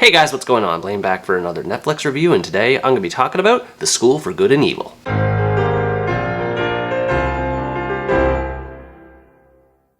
Hey guys, what's going on? Blaine back for another Netflix review, and today I'm going to be talking about The School for Good and Evil.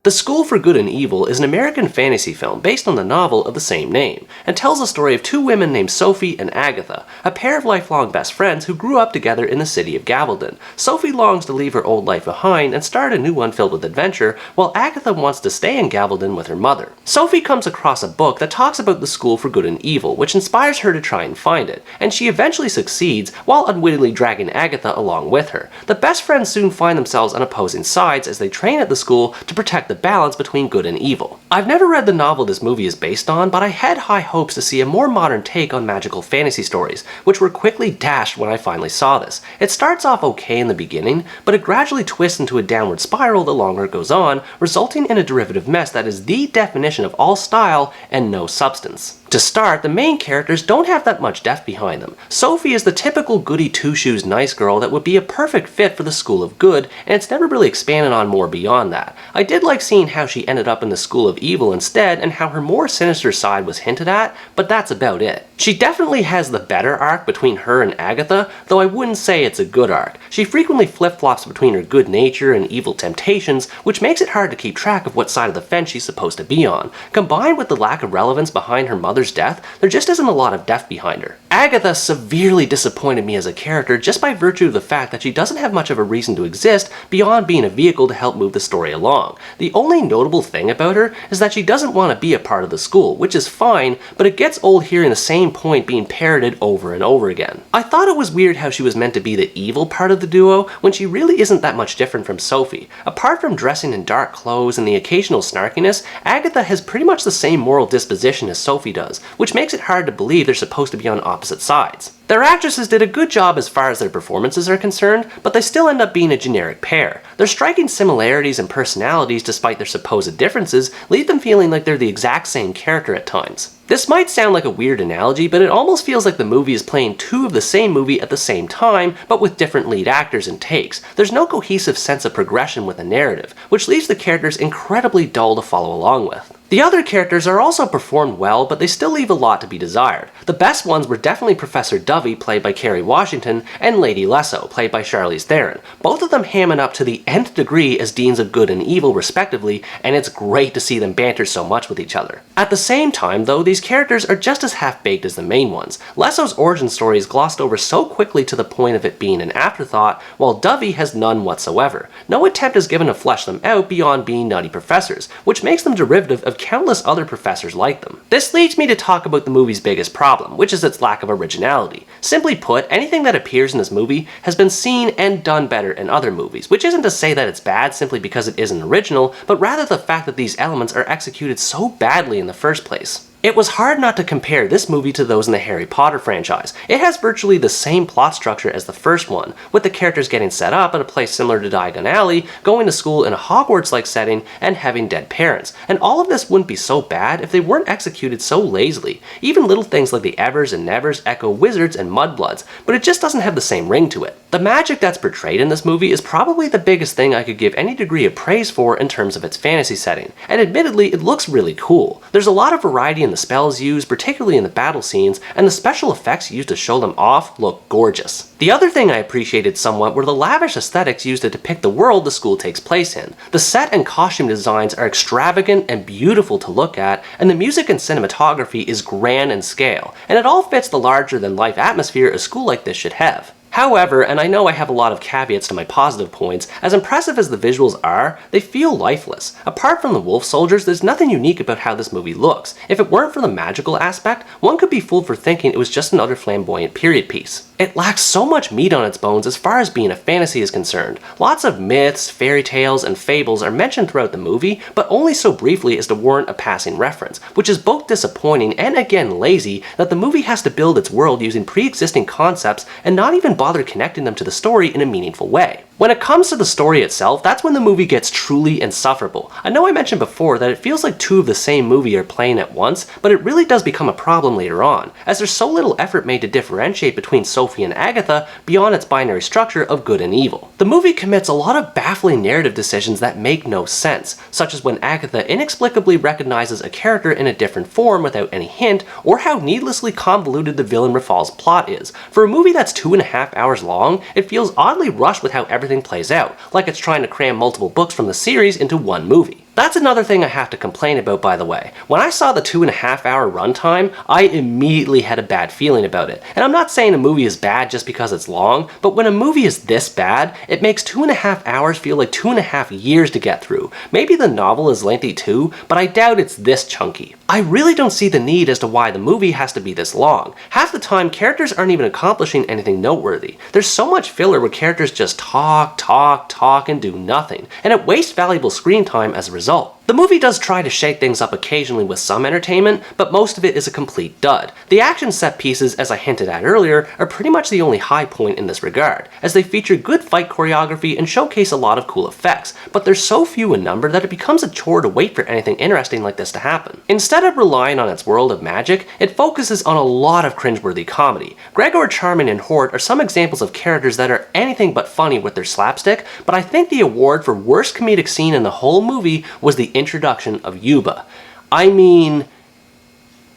The School for Good and Evil is an American fantasy film based on the novel of the same name, and tells the story of two women named Sophie and Agatha, a pair of lifelong best friends who grew up together in the city of Gavaldon. Sophie longs to leave her old life behind and start a new one filled with adventure, while Agatha wants to stay in Gavaldon with her mother. Sophie comes across a book that talks about the School for Good and Evil, which inspires her to try and find it, and she eventually succeeds while unwittingly dragging Agatha along with her. The best friends soon find themselves on opposing sides as they train at the school to protect the balance between good and evil. I've never read the novel this movie is based on, but I had high hopes to see a more modern take on magical fantasy stories, which were quickly dashed when I finally saw this. It starts off okay in the beginning, but it gradually twists into a downward spiral the longer it goes on, resulting in a derivative mess that is the definition of all style and no substance. To start, the main characters don't have that much depth behind them. Sophie is the typical goody two-shoes nice girl that would be a perfect fit for the School of Good, and it's never really expanded on more beyond that. I did like seeing how she ended up in the School of Evil instead, and how her more sinister side was hinted at, but that's about it. She definitely has the better arc between her and Agatha, though I wouldn't say it's a good arc. She frequently flip-flops between her good nature and evil temptations, which makes it hard to keep track of what side of the fence she's supposed to be on. Combined with the lack of relevance behind her mother's death, there just isn't a lot of depth behind her. Agatha severely disappointed me as a character just by virtue of the fact that she doesn't have much of a reason to exist beyond being a vehicle to help move the story along. The only notable thing about her is that she doesn't want to be a part of the school, which is fine, but it gets old hearing the same point being parroted over and over again. I thought it was weird how she was meant to be the evil part of the duo when she really isn't that much different from Sophie. Apart from dressing in dark clothes and the occasional snarkiness, Agatha has pretty much the same moral disposition as Sophie does, which makes it hard to believe they're supposed to be on opposite sides. Their actresses did a good job as far as their performances are concerned, but they still end up being a generic pair. Their striking similarities and personalities, despite their supposed differences, leave them feeling like they're the exact same character at times. This might sound like a weird analogy, but it almost feels like the movie is playing two of the same movie at the same time, but with different lead actors and takes. There's no cohesive sense of progression with the narrative, which leaves the characters incredibly dull to follow along with. The other characters are also performed well, but they still leave a lot to be desired. The best ones were definitely Professor Dovey, played by Kerry Washington, and Lady Lesso, played by Charlize Theron. Both of them hamming up to the nth degree as deans of good and evil respectively, and it's great to see them banter so much with each other. At the same time though, these characters are just as half-baked as the main ones. Lesso's origin story is glossed over so quickly to the point of it being an afterthought, while Dovey has none whatsoever. No attempt is given to flesh them out beyond being nutty professors, which makes them derivative of countless other professors like them. This leads me to talk about the movie's biggest problem, which is its lack of originality. Simply put, anything that appears in this movie has been seen and done better in other movies, which isn't to say that it's bad simply because it isn't original, but rather the fact that these elements are executed so badly in the first place. It was hard not to compare this movie to those in the Harry Potter franchise. It has virtually the same plot structure as the first one, with the characters getting set up at a place similar to Diagon Alley, going to school in a Hogwarts-like setting, and having dead parents. And all of this wouldn't be so bad if they weren't executed so lazily. Even little things like the Evers and Nevers echo wizards and mudbloods, but it just doesn't have the same ring to it. The magic that's portrayed in this movie is probably the biggest thing I could give any degree of praise for in terms of its fantasy setting, and admittedly it looks really cool. There's a lot of variety in the spells used, particularly in the battle scenes, and the special effects used to show them off look gorgeous. The other thing I appreciated somewhat were the lavish aesthetics used to depict the world the school takes place in. The set and costume designs are extravagant and beautiful to look at, and the music and cinematography is grand in scale, and it all fits the larger-than-life atmosphere a school like this should have. However, and I know I have a lot of caveats to my positive points, as impressive as the visuals are, they feel lifeless. Apart from the wolf soldiers, there's nothing unique about how this movie looks. If it weren't for the magical aspect, one could be fooled for thinking it was just another flamboyant period piece. It lacks so much meat on its bones as far as being a fantasy is concerned. Lots of myths, fairy tales, and fables are mentioned throughout the movie, but only so briefly as to warrant a passing reference, which is both disappointing and again lazy that the movie has to build its world using pre-existing concepts and not even bother connecting them to the story in a meaningful way. When it comes to the story itself, that's when the movie gets truly insufferable. I know I mentioned before that it feels like two of the same movie are playing at once, but it really does become a problem later on, as there's so little effort made to differentiate between Sophie and Agatha beyond its binary structure of good and evil. The movie commits a lot of baffling narrative decisions that make no sense, such as when Agatha inexplicably recognizes a character in a different form without any hint, or how needlessly convoluted the villain Rafal's plot is. For a movie that's 2.5 hours long, it feels oddly rushed with how everything plays out, like it's trying to cram multiple books from the series into one movie. That's another thing I have to complain about, by the way. When I saw the 2.5 hour runtime, I immediately had a bad feeling about it. And I'm not saying a movie is bad just because it's long, but when a movie is this bad, it makes 2.5 hours feel like 2.5 years to get through. Maybe the novel is lengthy too, but I doubt it's this chunky. I really don't see the need as to why the movie has to be this long. Half the time, characters aren't even accomplishing anything noteworthy. There's so much filler where characters just talk, and do nothing, and it wastes valuable screen time as a result. The movie does try to shake things up occasionally with some entertainment, but most of it is a complete dud. The action set pieces, as I hinted at earlier, are pretty much the only high point in this regard, as they feature good fight choreography and showcase a lot of cool effects, but they're so few in number that it becomes a chore to wait for anything interesting like this to happen. Instead of relying on its world of magic, it focuses on a lot of cringeworthy comedy. Gregor, Charmin, and Hort are some examples of characters that are anything but funny with their slapstick, but I think the award for worst comedic scene in the whole movie was the introduction of Yuba. I mean,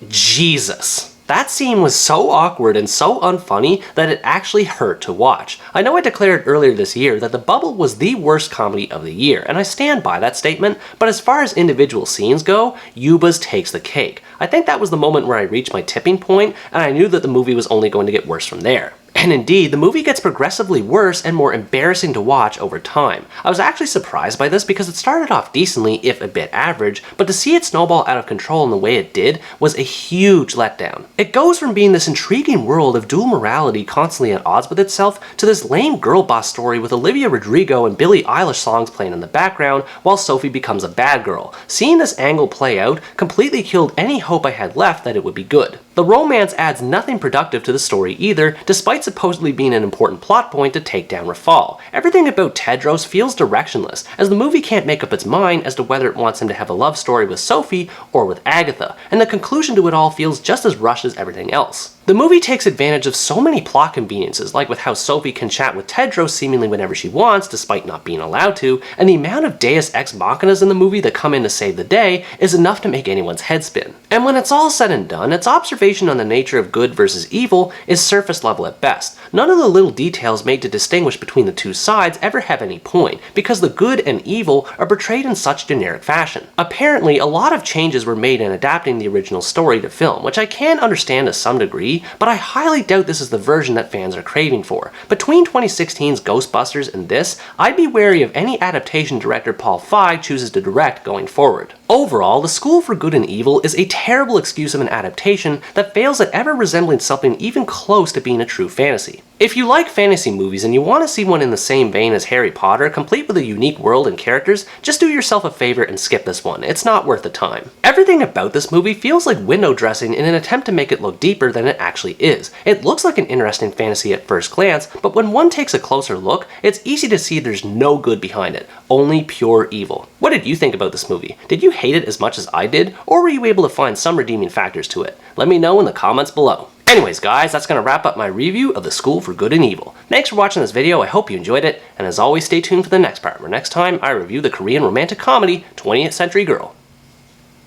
Jesus. That scene was so awkward and so unfunny that it actually hurt to watch. I know I declared earlier this year that The Bubble was the worst comedy of the year, and I stand by that statement, but as far as individual scenes go, Yuba's takes the cake. I think that was the moment where I reached my tipping point, and I knew that the movie was only going to get worse from there. And indeed, the movie gets progressively worse and more embarrassing to watch over time. I was actually surprised by this because it started off decently, if a bit average, but to see it snowball out of control in the way it did was a huge letdown. It goes from being this intriguing world of dual morality constantly at odds with itself to this lame girl boss story with Olivia Rodrigo and Billie Eilish songs playing in the background while Sophie becomes a bad girl. Seeing this angle play out completely killed any hope I had left that it would be good. The romance adds nothing productive to the story either, despite supposedly being an important plot point to take down Rafal. Everything about Tedros feels directionless, as the movie can't make up its mind as to whether it wants him to have a love story with Sophie or with Agatha, and the conclusion to it all feels just as rushed as everything else. The movie takes advantage of so many plot conveniences, like with how Sophie can chat with Tedros seemingly whenever she wants, despite not being allowed to, and the amount of deus ex machinas in the movie that come in to save the day is enough to make anyone's head spin. And when it's all said and done, its observation on the nature of good versus evil is surface level at best. None of the little details made to distinguish between the two sides ever have any point, because the good and evil are portrayed in such generic fashion. Apparently, a lot of changes were made in adapting the original story to film, which I can understand to some degree, but I highly doubt this is the version that fans are craving for. Between 2016's Ghostbusters and this, I'd be wary of any adaptation director Paul Feig chooses to direct going forward. Overall, The School for Good and Evil is a terrible excuse of an adaptation that fails at ever resembling something even close to being a true fantasy. If you like fantasy movies and you want to see one in the same vein as Harry Potter, complete with a unique world and characters, just do yourself a favor and skip this one. It's not worth the time. Everything about this movie feels like window dressing in an attempt to make it look deeper than it actually is. It looks like an interesting fantasy at first glance, but when one takes a closer look, it's easy to see there's no good behind it, only pure evil. What did you think about this movie? Did you hate it as much as I did, or were you able to find some redeeming factors to it? Let me know in the comments below. Anyways guys, that's going to wrap up my review of The School for Good and Evil. Thanks for watching this video, I hope you enjoyed it, and as always stay tuned for the next part, where next time I review the Korean romantic comedy 20th Century Girl.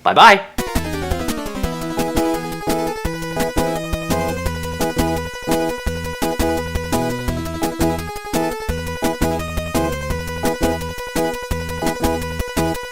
Bye bye!